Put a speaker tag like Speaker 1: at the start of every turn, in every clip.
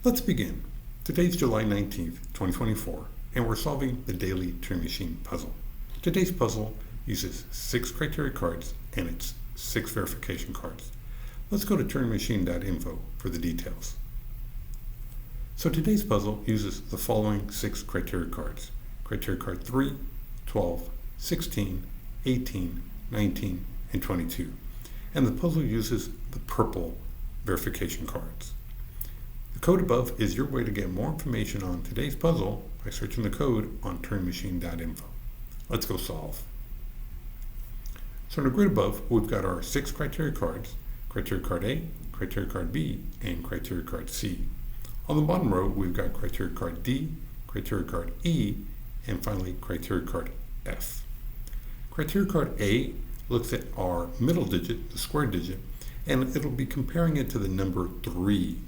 Speaker 1: Let's begin. Today's July 19th, 2024, and we're solving the Daily Turing Machine Puzzle. Today's puzzle uses 6 criteria cards and it's 6 verification cards. Let's go to turingmachine.info for the details. So today's puzzle uses the following 6 criteria cards. Criteria card 3, 12, 16, 18, 19, and 22. And the puzzle uses the purple verification cards. The code above is your way to get more information on today's puzzle by searching the code on turingmachine.info. Let's go solve. So in the grid above, we've got our 6 criteria cards, criteria card A, criteria card B, and criteria card C. On the bottom row, we've got criteria card D, criteria card E, and finally criteria card F. Criteria card A looks at our middle digit, the square digit, and it'll be comparing it to the number 3.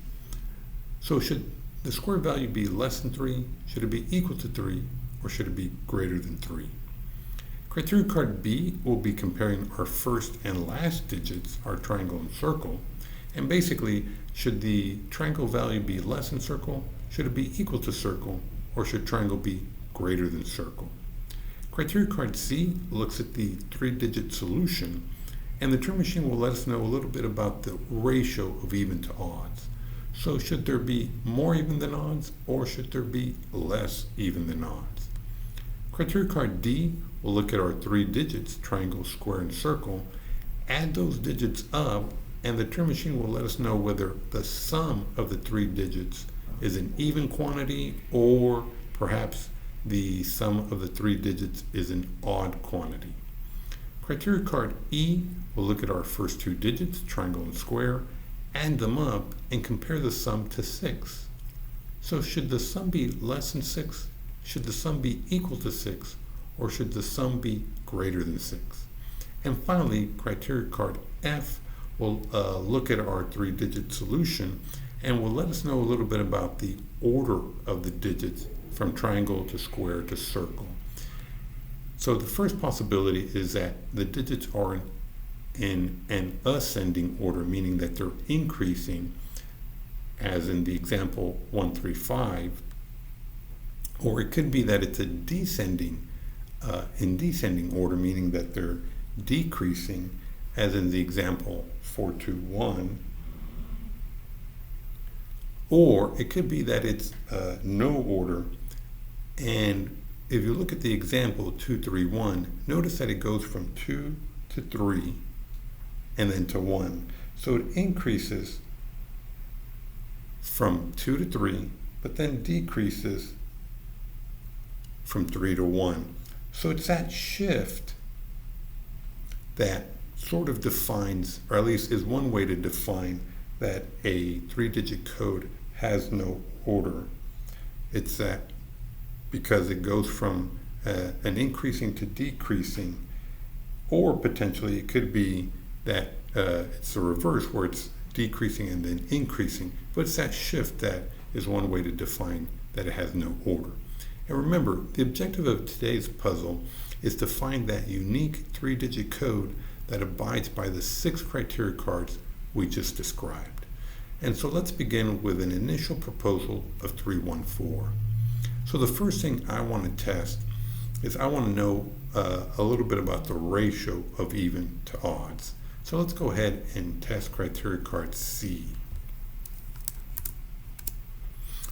Speaker 1: So should the square value be less than 3, should it be equal to 3, or should it be greater than 3? Criteria card B will be comparing our first and last digits, our triangle and circle, and basically, should the triangle value be less than circle, should it be equal to circle, or should triangle be greater than circle? Criteria card C looks at the 3-digit solution, and the Turing Machine will let us know a little bit about the ratio of even to odds. So should there be more even than odds, or should there be less even than odds? Criteria card D will look at our 3 digits, triangle, square, and circle, add those digits up, and the Turing Machine will let us know whether the sum of the 3 digits is an even quantity, or perhaps the sum of the 3 digits is an odd quantity. Criteria card E will look at our first 2 digits, triangle and square, add them up, and compare the sum to 6. So should the sum be less than 6? Should the sum be equal to 6? Or should the sum be greater than 6? And finally, criteria card F will look at our 3-digit solution and will let us know a little bit about the order of the digits from triangle to square to circle. So the first possibility is that the digits are in an ascending order, meaning that they're increasing, as in the example 135, or it could be that it's a descending in descending order, meaning that they're decreasing, as in the example 421, or it could be that it's no order, and if you look at the example 231, notice that it goes from 2 to 3 and then to 1. So it increases from 2 to 3, but then decreases from 3 to 1. So it's that shift that sort of defines, or at least is one way to define, that a 3-digit code has no order. It's that because it goes from an increasing to decreasing, or potentially it could be that it's the reverse, where it's decreasing and then increasing, but it's that shift that is one way to define that it has no order. And remember, the objective of today's puzzle is to find that unique 3-digit code that abides by the 6 criteria cards we just described. And so let's begin with an initial proposal of 314. So the first thing I want to test is I want to know a little bit about the ratio of even to odds. So let's go ahead and test criteria card C.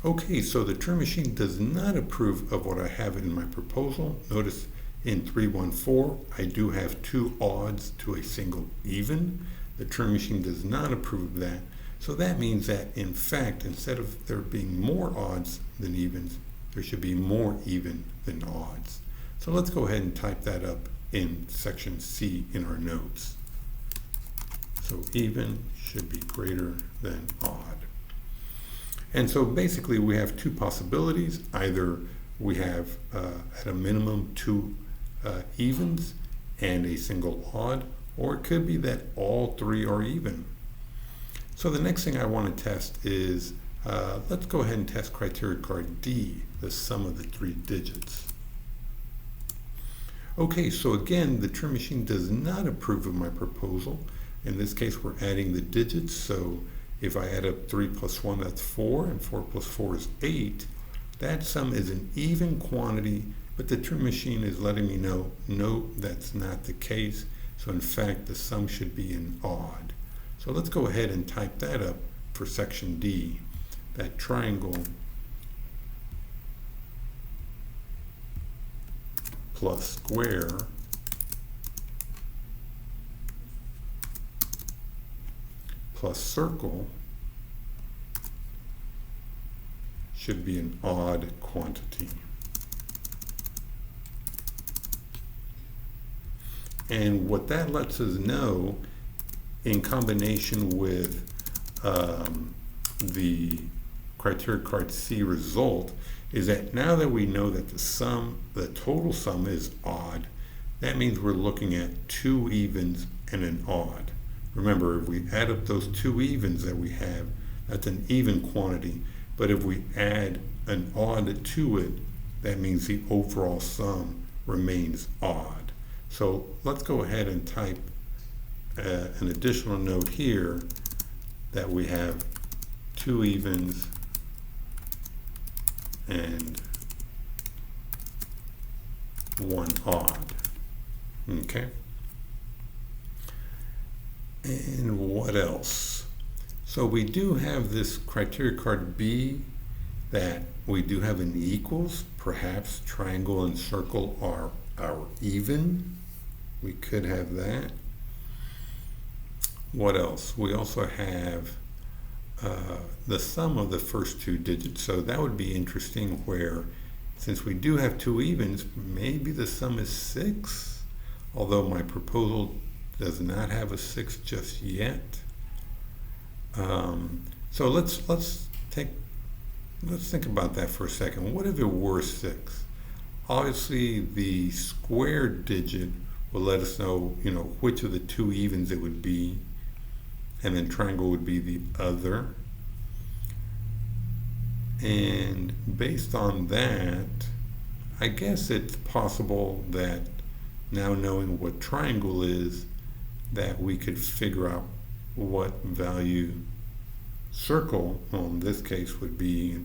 Speaker 1: Okay, so the Turing Machine does not approve of what I have in my proposal. Notice in 314, I do have 2 odds to a single even. The Turing Machine does not approve of that. So that means that, in fact, instead of there being more odds than evens, there should be more even than odds. So let's go ahead and type that up in section C in our notes. So even should be greater than odd. And so basically we have 2 possibilities. Either we have at a minimum 2 evens and a single odd, or it could be that all 3 are even. So the next thing I want to test is, let's go ahead and test criteria card D, the sum of the 3 digits. Okay, so again, the Turing Machine does not approve of my proposal. In this case, we're adding the digits, so If I add up 3 plus 1, that's 4, and 4 plus 4 is 8. That sum is an even quantity, but the Turing machine is letting me know, no, that's not the case. So in fact, the sum should be an odd. So let's go ahead and type that up for section D. That triangle plus square plus circle should be an odd quantity. And what that lets us know, in combination with the criteria card C result, is that now that we know that the total sum is odd, that means we're looking at 2 evens and an odd. Remember, if we add up those 2 evens that we have, that's an even quantity. But if we add an odd to it, that means the overall sum remains odd. So let's go ahead and type an additional note here that we have 2 evens and 1 odd. Okay? And what else? So we do have this criteria card B, that we do have an equals. Perhaps triangle and circle are even. We could have that. What else? We also have the sum of the first 2 digits. So that would be interesting, where since we do have 2 evens, maybe the sum is 6, although my proposal does not have a 6 just yet. So let's think about that for a second. What if it were 6? Obviously, the square digit will let us know, which of the 2 evens it would be, and then triangle would be the other. And based on that, I guess it's possible that now knowing what triangle is, that we could figure out what value circle, in this case, would be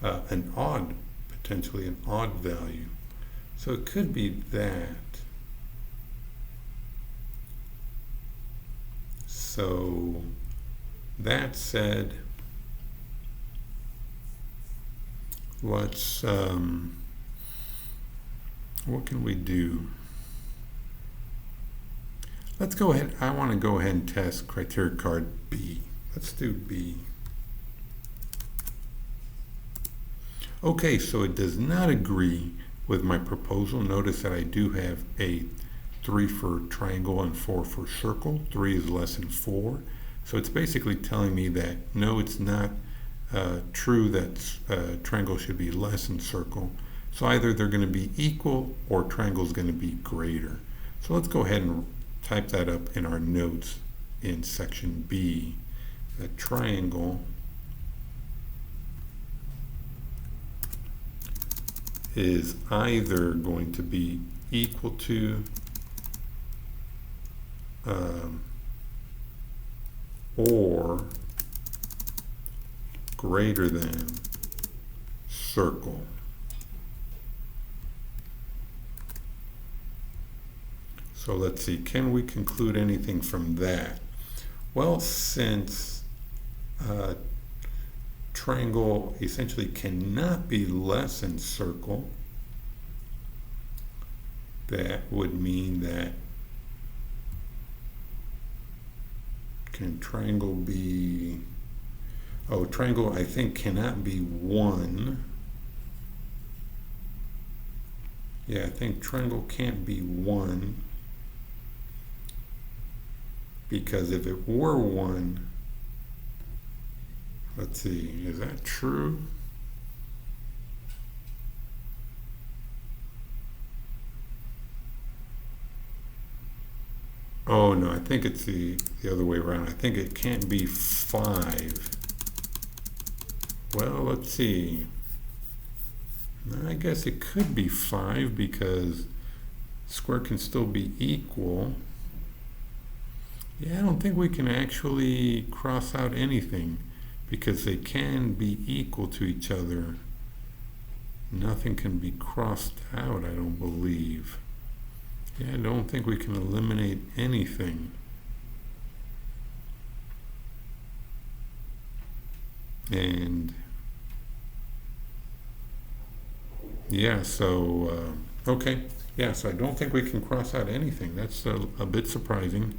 Speaker 1: potentially an odd value. So it could be that. So that said, let's, what can we do? Let's go ahead. I want to go ahead and test criteria card B. Let's do B. Okay, so it does not agree with my proposal. Notice that I do have a 3 for triangle and 4 for circle. 3 is less than 4. So it's basically telling me that no, it's not true that triangle should be less than circle. So either they're going to be equal or triangle is going to be greater. So let's go ahead and type that up in our notes in section B. The triangle is either going to be equal to or greater than circle. So let's see, can we conclude anything from that? Well, since triangle essentially cannot be less than circle, that would mean that, can triangle be, triangle I think cannot be 1. Yeah, I think triangle can't be 1, because if it were 1, let's see, is that true? Oh no, I think it's the other way around. I think it can't be 5. Well, let's see. I guess it could be 5 because square can still be equal. Yeah, I don't think we can actually cross out anything because they can be equal to each other. Nothing can be crossed out, I don't believe. Yeah, I don't think we can eliminate anything. And yeah, so, okay. Yeah, so I don't think we can cross out anything. That's a bit surprising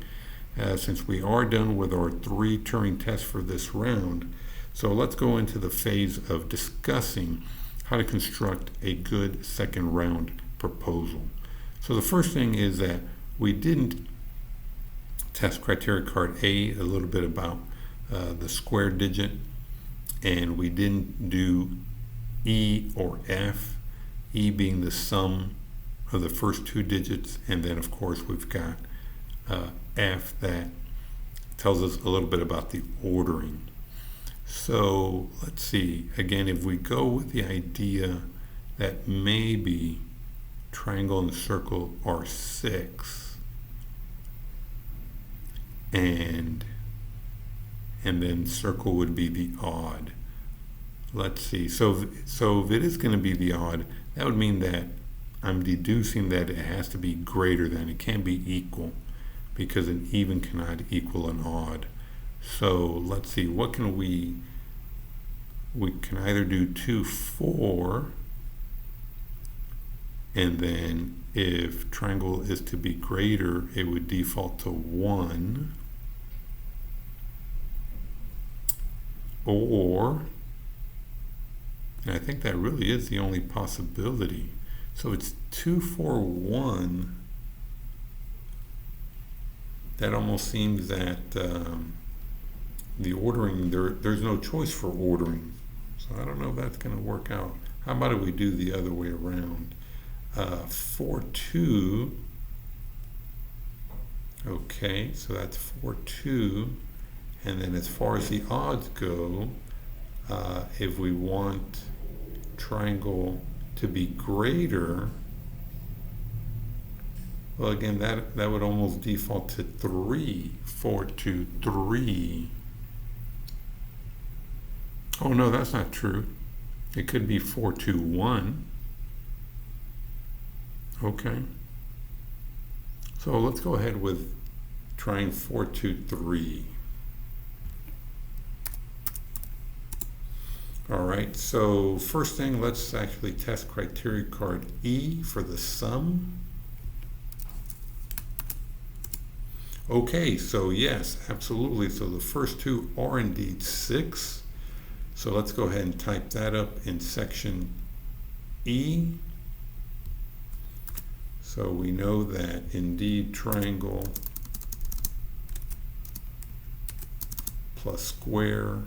Speaker 1: since we are done with our 3 Turing tests for this round. So let's go into the phase of discussing how to construct a good second round proposal. So the first thing is that we didn't test criteria card A a little bit about the square digit, and we didn't do E or F, E being the sum of the first 2 digits, and then of course we've got F that tells us a little bit about the ordering. So let's see, again, if we go with the idea that maybe triangle and circle are 6, and then circle would be the odd. Let's see, so if it is going to be the odd, that would mean that I'm deducing that it has to be greater than, it can't be equal, because an even cannot equal an odd. So let's see, what can we can either do 2, 4, and then if triangle is to be greater, it would default to 1, or, and I think that really is the only possibility. So it's 2, 4, 1. That almost seems that the ordering, there's no choice for ordering. So I don't know if that's going to work out. How about if we do the other way around? 4, 2. Okay, so that's 4, 2. And then as far as the odds go, if we want triangle to be greater, well, again, that would almost default to 3, 4, 2, 3. Oh no, that's not true. It could be 4, 2, 1. Okay. So let's go ahead with trying 4, 2, 3. All right, so first thing, let's actually test criteria card E for the sum. Okay, so yes, absolutely. So the first 2 are indeed 6. So let's go ahead and type that up in section E. So we know that indeed triangle plus square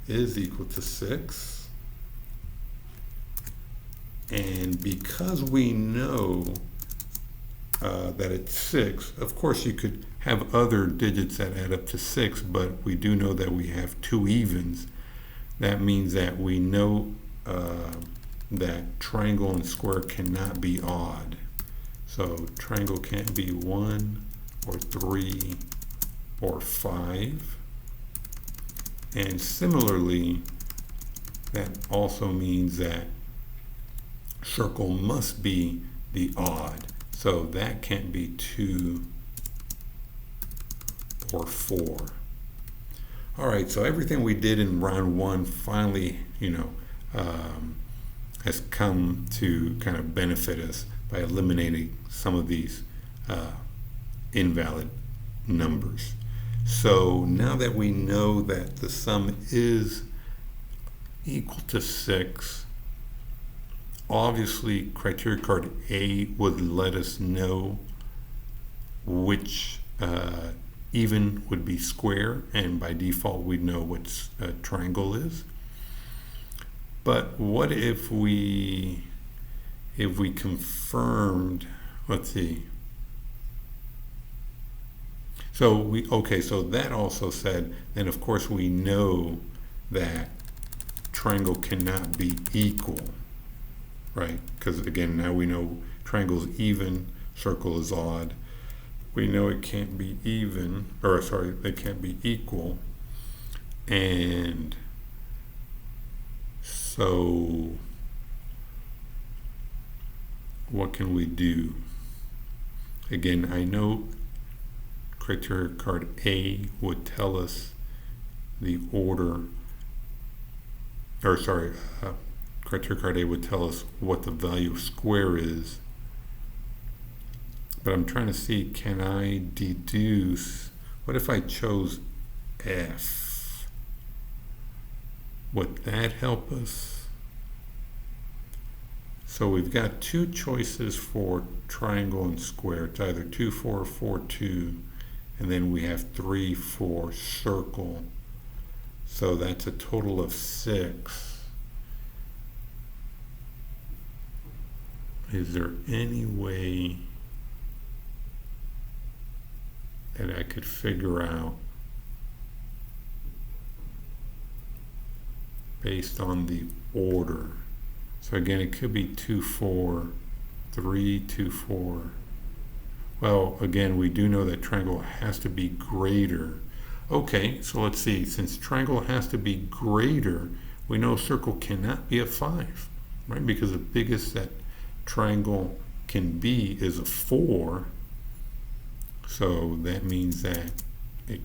Speaker 1: is equal to 6. And because we know that it's 6, of course you could have other digits that add up to 6, but we do know that we have 2 evens. That means that we know that triangle and square cannot be odd. So triangle can't be 1 or 3 or 5. And similarly, that also means that circle must be the odd. So that can't be 2 or 4. All right, so everything we did in round 1 finally, has come to kind of benefit us by eliminating some of these invalid numbers. So now that we know that the sum is equal to 6, obviously criteria card A would let us know which even would be square, and by default we'd know what triangle is. But what if we confirmed, let's see, so that also said, then of course we know that triangle cannot be equal, right? Because again, now we know triangle is even, circle is odd. we know it can't be even, or sorry, they can't be equal. And so what can we do? Again, I know criteria card A would tell us the order, or sorry, criteria card A would tell us what the value of square is. But I'm trying to see, can I deduce, what if I chose F? Would that help us? So we've got two choices for triangle and square. It's either 2, 4, 4, 2, and then we have 3, 4, circle. So that's a total of 6. Is there any way that I could figure out based on the order? So again, it could be 2, 4, 3, 2, 4. Well, again, we do know that triangle has to be greater. Okay, so let's see. Since triangle has to be greater, we know circle cannot be a 5, right? Because the biggest that triangle can be is a 4. So that means that a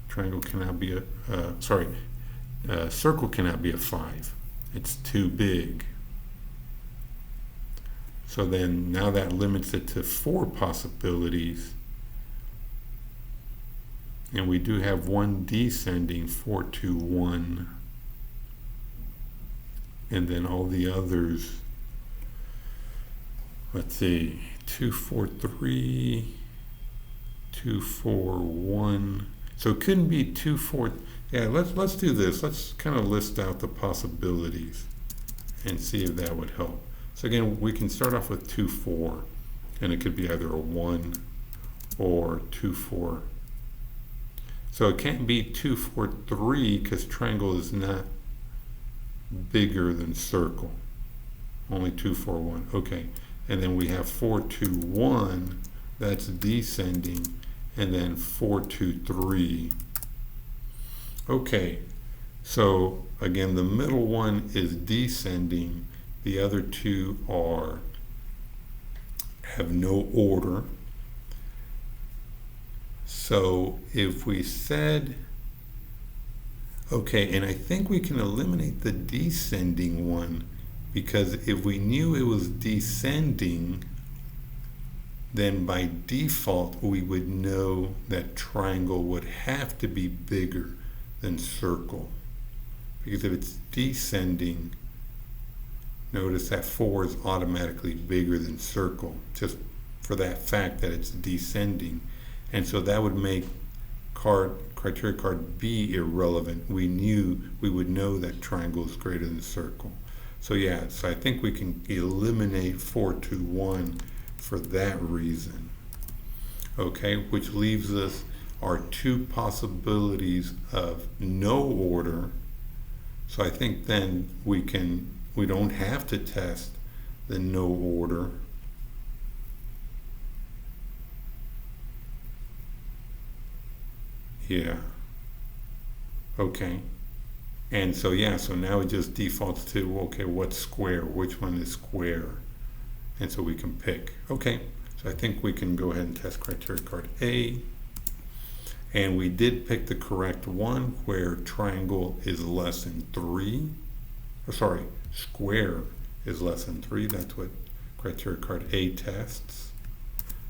Speaker 1: triangle cannot be a circle cannot be a 5. It's too big. So then now that limits it to 4 possibilities. And we do have one descending, 4, 2, 1. And then all the others, let's see, 2, 4, 3, 2, 4, 1. So it couldn't be 2, 4. Yeah, let's do this. Let's kind of list out the possibilities and see if that would help. So again, we can start off with 2, 4, and it could be either a 1 or 2, 4. So it can't be 2, 4, 3 because triangle is not bigger than circle. Only 2, 4, 1. Okay, and then we have 4, 2, 1. That's descending, and then 4, 2, 3. Okay, so again, the middle one is descending. The other two have no order. So if we said, okay, and I think we can eliminate the descending one, because if we knew it was descending, then by default we would know that triangle would have to be bigger than circle. Because if it's descending, notice that 4 is automatically bigger than circle, just for that fact that it's descending. And so that would make criteria card B irrelevant. We would know that triangle is greater than circle. So yeah, so I think we can eliminate 4, 2, 1 for that reason. Okay, which leaves us our 2 possibilities of no order. So I think then we don't have to test the no order. Yeah. Okay. And so yeah, so now it just defaults to, okay, what's square? Which one is square? And so we can pick. Okay, so I think we can go ahead and test criteria card A. And we did pick the correct one, where triangle is less than 3. Or sorry, square is less than 3. That's what criteria card A tests.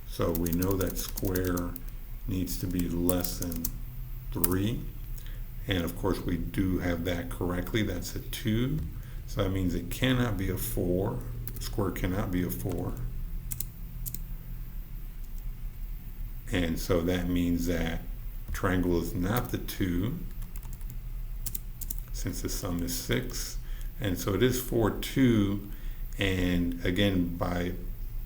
Speaker 1: So we know that square needs to be less than 3. And of course we do have that correctly. That's a 2. So that means it cannot be a 4. Square cannot be a 4. And so that means that triangle is not the 2, since the sum is 6. And so it is 4, 2. And again, by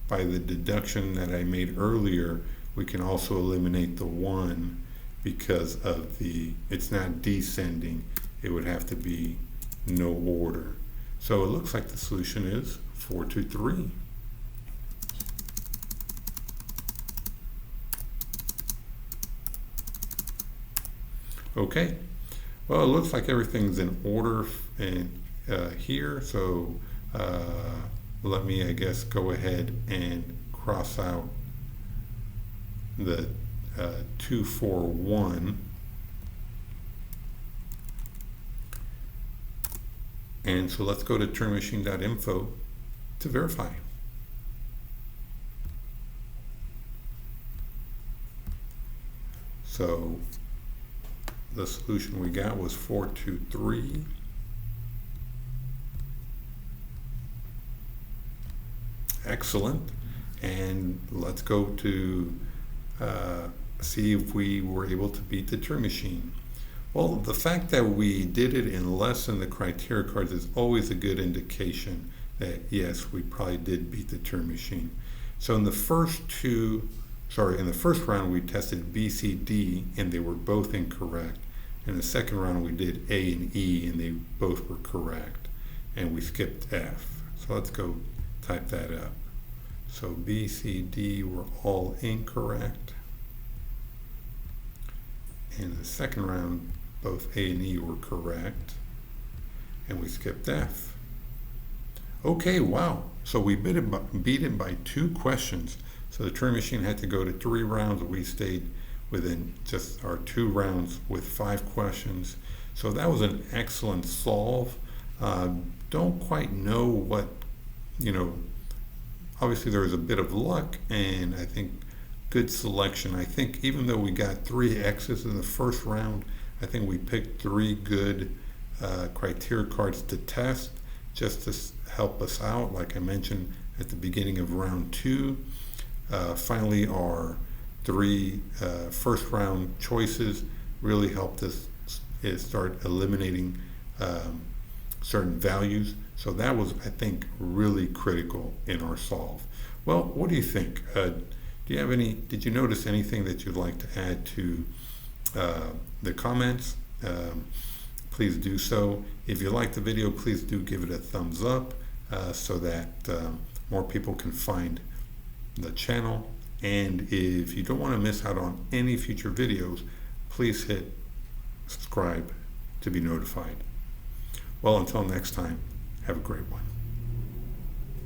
Speaker 1: the deduction that I made earlier, we can also eliminate the 1 because of it's not descending. It would have to be no order. So it looks like the solution is 4, 2, 3. Okay, well, it looks like everything's in order here, so let me, I guess, go ahead and cross out the 241. And so let's go to turingmachine.info to verify. So the solution we got was 423. Excellent. And let's go to see if we were able to beat the Turing machine. Well, the fact that we did it in less than the criteria cards is always a good indication that yes, we probably did beat the Turing machine. So in the first round we tested B, C, D, and they were both incorrect. In the second round we did A and E, and they both were correct. And we skipped F. So let's go type that up. So B, C, D were all incorrect. In the second round, both A and E were correct, and we skipped F. Okay, wow. So we beat it by 2 questions. So the Turing machine had to go to 3 rounds. We stayed within just our 2 rounds with 5 questions. So that was an excellent solve. Don't quite know what, obviously there was a bit of luck, and I think good selection. I think even though we got 3 X's in the first round, I think we picked 3 good criteria cards to test just to help us out, like I mentioned at the beginning of round 2. Finally, our 3 first round choices really helped us start eliminating certain values. So that was, I think, really critical in our solve. Well, what do you think? Did you notice anything that you'd like to add to the comments? Please do so. If you like the video, please do give it a thumbs up so that more people can find the channel. And if you don't want to miss out on any future videos, please hit subscribe to be notified. Well, until next time, have a great one.